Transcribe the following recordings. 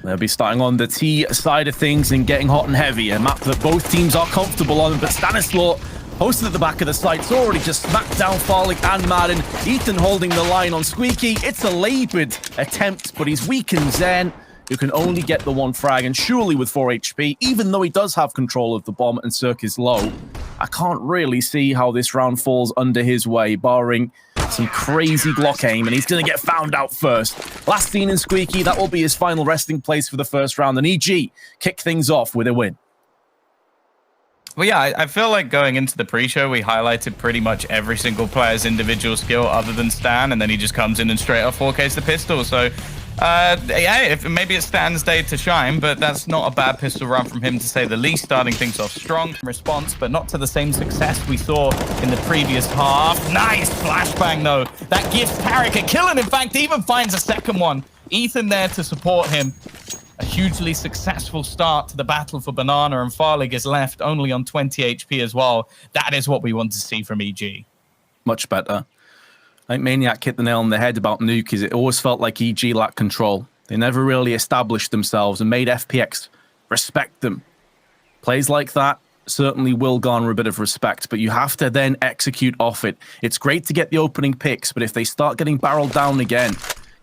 They'll be starting on the T side of things and getting hot and heavy. A map that both teams are comfortable on, but Stanislaw posted at the back of the site's already just smacked down Farlick and Madden. Ethan holding the line on Squeaky. It's a labored attempt, but he's weakened Zen, who can only get the one frag, and surely with 4 HP, even though he does have control of the bomb and Cirque is low, I can't really see how this round falls under his way, barring some crazy Glock aim, and he's going to get found out first. Last seen in Squeaky, that will be his final resting place for the first round, and EG kick things off with a win. Well, yeah, I feel like going into the pre-show, we highlighted pretty much every single player's individual skill other than Stan, and then he just comes in and straight up 4Ks the pistol. So, yeah, if maybe it's Stan's day to shine, but that's not a bad pistol run from him, to say the least. Starting things off strong response, but not to the same success we saw in the previous half. Nice flashbang, though. That gives Tarek a kill, and in fact, even finds a second one. Ethan there to support him. A hugely successful start to the battle for Banana, and Farlig is left only on 20 HP as well. That is what we want to see from EG. Much better. I think Maniac hit the nail on the head about Nuke, is it always felt like EG lacked control. They never really established themselves and made FPX respect them. Plays like that certainly will garner a bit of respect, but you have to then execute off it. It's great to get the opening picks, but if they start getting barreled down again,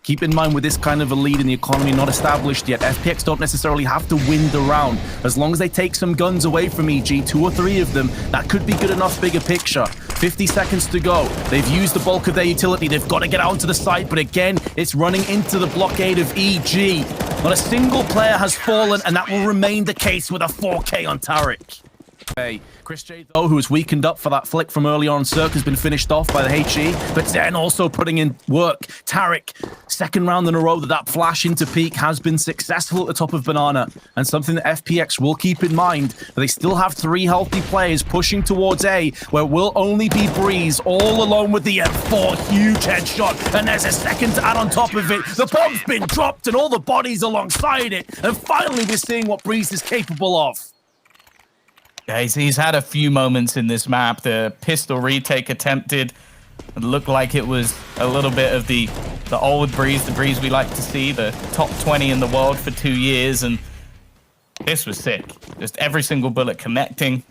keep in mind with this kind of a lead in the economy not established yet, FPX don't necessarily have to win the round. As long as they take some guns away from EG, 2 or 3 of them, that could be good enough bigger picture. 50 seconds to go. They've used the bulk of their utility. They've got to get out to the site, but again, it's running into the blockade of EG. Not a single player has fallen, and that will remain the case with a 4K on Tarek. Hey, Chris J, though, who was weakened up for that flick from early on, Cirque has been finished off by the HE, but Zen also putting in work. Tarek, second round in a row that flash into peak has been successful at the top of Banana, and something that FPX will keep in mind, that they still have 3 healthy players pushing towards A, where it will only be Breeze all alone with the M4, huge headshot, and there's a second to add on top of it. The bomb's been dropped and all the bodies alongside it, and finally we're seeing what Breeze is capable of. Yeah, he's had a few moments in this map. The pistol retake attempted. It looked like it was a little bit of the old Breeze, the Breeze we like to see, the top 20 in the world for 2 years, and this was sick. Just every single bullet connecting.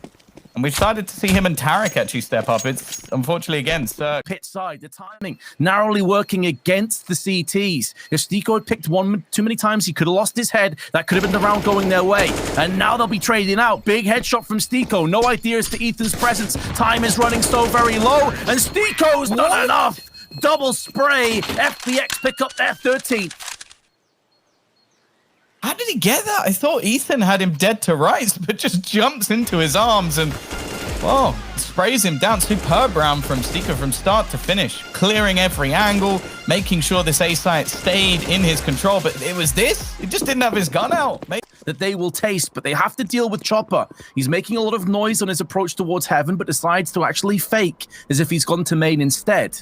And we've started to see him and Tarek actually step up. It's unfortunately against pit side, the timing narrowly working against the CTs. If Stico had picked one too many times, he could have lost his head. That could have been the round going their way. And now they'll be trading out. Big headshot from Stico. No idea as to Ethan's presence. Time is running so very low, and Stico's done enough. Double spray. FPX pick up their 13th. How did he get that? I thought Ethan had him dead to rights, but just jumps into his arms and, well, sprays him down. Superb round from Stika from start to finish, clearing every angle, making sure this A site stayed in his control. But it was this. He just didn't have his gun out. That they will taste, but they have to deal with Chopper. He's making a lot of noise on his approach towards Heaven, but decides to actually fake as if he's gone to main instead.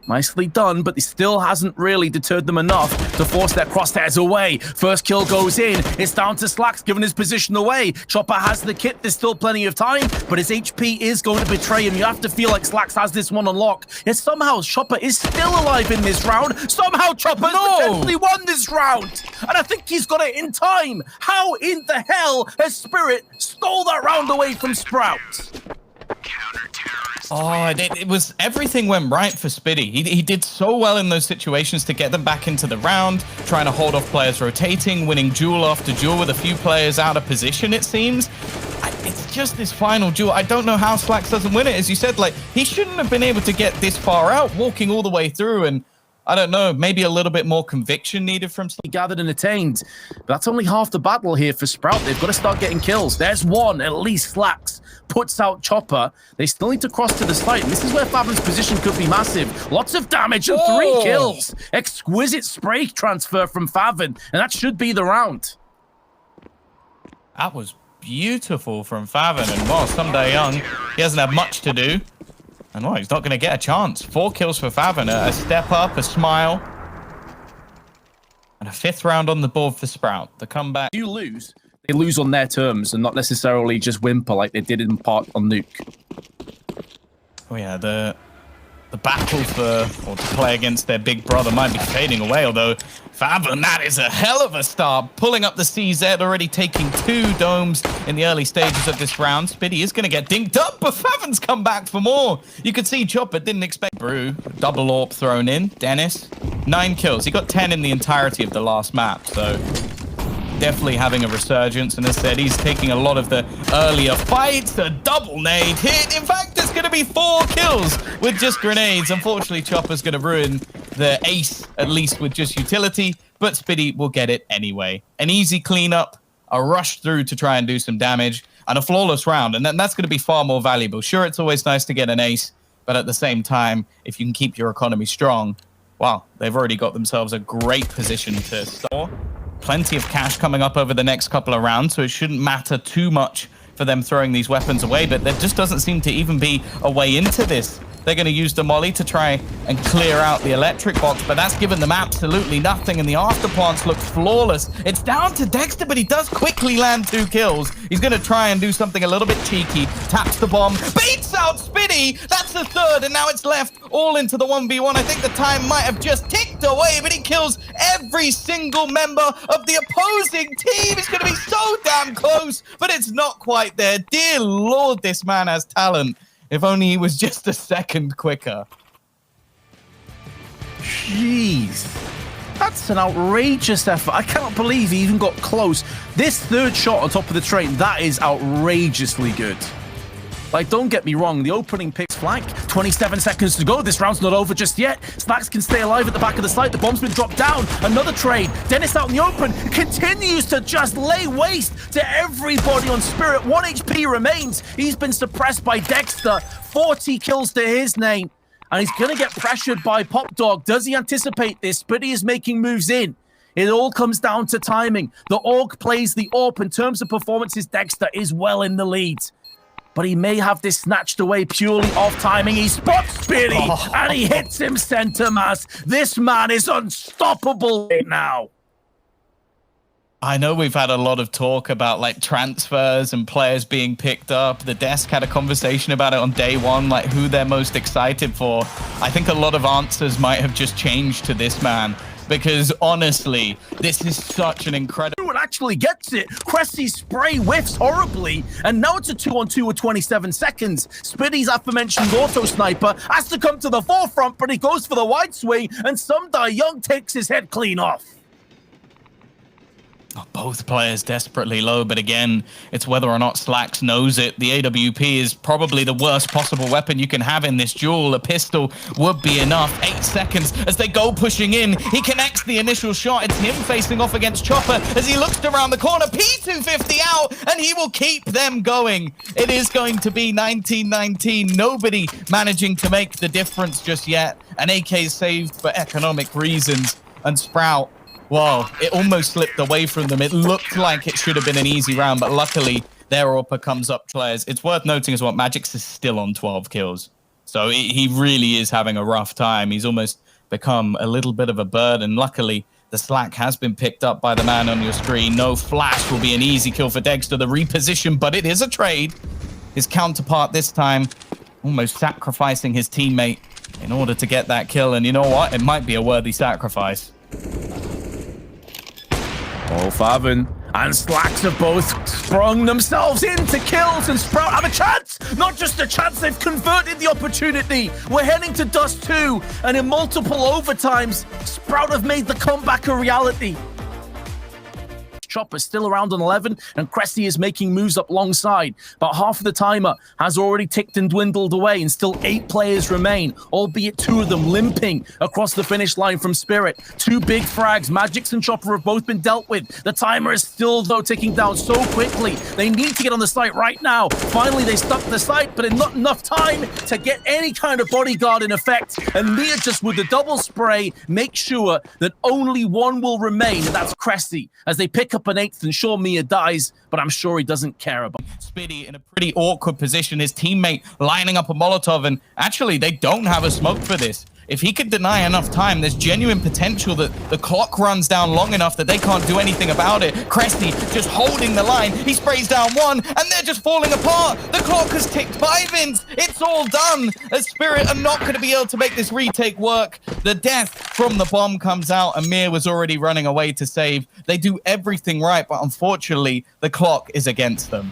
Nicely done, but it still hasn't really deterred them enough to force their crosshairs away. First kill goes in. It's down to Slacks, giving his position away. Chopper has the kit. There's still plenty of time, but his HP is going to betray him. You have to feel like Slacks has this one on lock. Yet somehow Chopper is still alive in this round. Somehow Chopper potentially won this round. And I think he's got it in time. How in the hell has Spirit stole that round away from Sprout? Oh, it was, everything went right for Spitty. He did so well in those situations to get them back into the round, trying to hold off players rotating, winning duel after duel with a few players out of position, it seems. It's just this final duel. I don't know how Slacks doesn't win it. As you said, like, he shouldn't have been able to get this far out, walking all the way through, and I don't know, maybe a little bit more conviction needed from Slacks. Gathered and attained. But that's only half the battle here for Sprout. They've got to start getting kills. There's one, at least Slacks puts out Chopper. They still need to cross to the site. And this is where Favin's position could be massive. Lots of damage and 3 kills. Exquisite spray transfer from Favin, and that should be the round. That was beautiful from Favin, and well, someday young, he hasn't had much to do. And well, he's not going to get a chance. 4 kills for Favin, a step up, a smile. And a 5th round on the board for Sprout. The comeback. You lose. They lose on their terms and not necessarily just whimper like they did in part on Nuke. Oh yeah, the the battle or to play against their big brother might be fading away, although Faven, that is a hell of a start. Pulling up the CZ, already taking 2 domes in the early stages of this round. Spitty is going to get dinked up, but Faven's come back for more. You could see Chopper didn't expect Brew. Double AWP thrown in. Dennis, 9 kills. He got 10 in the entirety of the last map, so definitely having a resurgence. And as said, he's taking a lot of the earlier fights. A double nade hit. In fact, it's going to be 4 kills with just grenades. Unfortunately, Chopper's going to ruin the ace, at least with just utility, but Spitty will get it anyway. An easy cleanup, a rush through to try and do some damage, and a flawless round. And that's going to be far more valuable. Sure, it's always nice to get an ace, but at the same time, if you can keep your economy strong, wow, they've already got themselves a great position to store. Plenty of cash coming up over the next couple of rounds, so it shouldn't matter too much for them throwing these weapons away, but there just doesn't seem to even be a way into this. They're going to use the molly to try and clear out the electric box, but that's given them absolutely nothing, and the afterplants look flawless. It's down to Dexter, but he does quickly land 2 kills. He's going to try and do something a little bit cheeky. Taps the bomb, baits out Spitty. That's the 3rd, and now it's left all into the 1v1. I think the time might have just ticked away, but he kills every single member of the opposing team. It's going to be so damn close, but it's not quite there. Dear Lord, this man has talent. If only he was just a second quicker. Jeez. That's an outrageous effort. I cannot believe he even got close. This 3rd shot on top of the train, that is outrageously good. Like, don't get me wrong, the opening picks flank. 27 seconds to go. This round's not over just yet. Slacks can stay alive at the back of the site. The bomb's been dropped down. Another trade. Dennis out in the open continues to just lay waste to everybody on Spirit. 1 HP remains. He's been suppressed by Dexter. 40 kills to his name. And he's going to get pressured by Pop Dog. Does he anticipate this? But he is making moves in. It all comes down to timing. The Orc plays the AWP. In terms of performances, Dexter is well in the lead. But he may have this snatched away purely off timing. He spots Spitty, and he hits him center mass. This man is unstoppable right now. I know we've had a lot of talk about like transfers and players being picked up. The desk had a conversation about it on day 1, like who they're most excited for. I think a lot of answers might have just changed to this man. Because honestly, this is such an incredible... It actually gets it. Cressy's spray whiffs horribly, and now it's a 2-on-2 with 27 seconds. Spitty's aforementioned auto sniper has to come to the forefront, but he goes for the wide swing, and Sumdai Young takes his head clean off. Both players desperately low, but again, it's whether or not Slacks knows it. The AWP is probably the worst possible weapon you can have in this duel. A pistol would be enough. 8 seconds as they go pushing in. He connects the initial shot. It's him facing off against Chopper as he looks around the corner. P250 out, and he will keep them going. It is going to be 19-19. Nobody managing to make the difference just yet. An AK saved for economic reasons. And Sprout, whoa, it almost slipped away from them. It looked like it should have been an easy round, but luckily their AWP comes up players. It's worth noting as well, Magix is still on 12 kills. So he really is having a rough time. He's almost become a little bit of a burden. Luckily, the Slack has been picked up by the man on your screen. No flash will be an easy kill for Dexter. The reposition, but it is a trade. His counterpart this time almost sacrificing his teammate in order to get that kill. And you know what? It might be a worthy sacrifice. Faven and Slacks have both sprung themselves into kills, and Sprout have a chance. Not just a chance, they've converted the opportunity. We're heading to Dust 2, and in multiple overtimes, Sprout have made the comeback a reality. Chopper's still around on 11, and Cressy is making moves up alongside. About half of the timer has already ticked and dwindled away, and still 8 players remain, albeit 2 of them limping across the finish line from Spirit. 2 big frags. Magix and Chopper have both been dealt with. The timer is still, though, ticking down so quickly. They need to get on the site right now. Finally, they stuck the site, but in not enough time to get any kind of bodyguard in effect. And Mia, just with the double spray, makes sure that only one will remain, and that's Cressy, as they pick up an 8th, and sure, Mia dies, but I'm sure he doesn't care about it. Spitty in a pretty awkward position. His teammate lining up a Molotov, and actually, they don't have a smoke for this. If he could deny enough time, there's genuine potential that the clock runs down long enough that they can't do anything about it. Cresty just holding the line. He sprays down one, and they're just falling apart. The clock has ticked by, Vince. It's all done. As Spirit are not going to be able to make this retake work. The death from the bomb comes out. Amir was already running away to save. They do everything right, but unfortunately, the clock is against them.